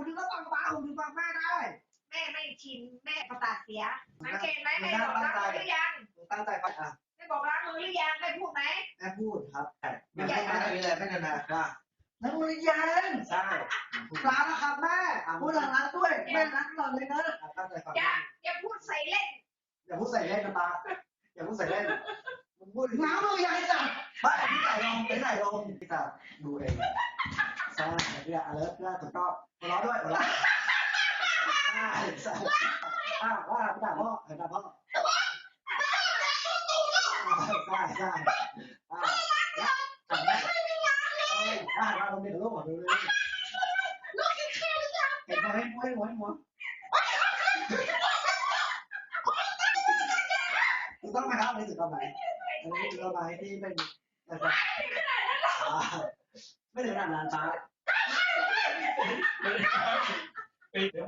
นึกว่าฟังเบานึกฟังแม่ได้แม่ไม่ชินแม่ประสาทเสียสังเกตไหมแม่บอกรักมือหรือยังตั้งใจฟังอ่ะแม่บอกรักมือหรือยังแม่พูดไหมแม่พูดครับไม่ใช่ไม่ได้เลยไม่นานๆค่ะนักเรียนใช่รักนะครับแม่พูดรักด้วยแม่รักก่อนเลยนะตั้งใจฟังอย่าพูดใส่เล่นอย่าพูดใส่เล่นนะตาอย่าพูดใส่เล่นมึงพูดน้ำมือยังจัดไม่พี่ใส่ลงพี่ใส่ลงพี่จะดูเองใช่เพื่ออะไรเพื่อถูกต้องหัวเราะด้วยหัวเราะใช่ใช่ว่าพี่ด่าพ่อด่าพ่อใช่ใช่ว่าเราเป็นลูกของดูเลยลูกกินข้าวหรือยังเห็นไหมหัวถูกต้องไหมครับไม่ถูกต้องไหมอันนี้ถูกต้องไหมที่เป็นไม่ถึงขนาดนั้นป้าเดี๋ยว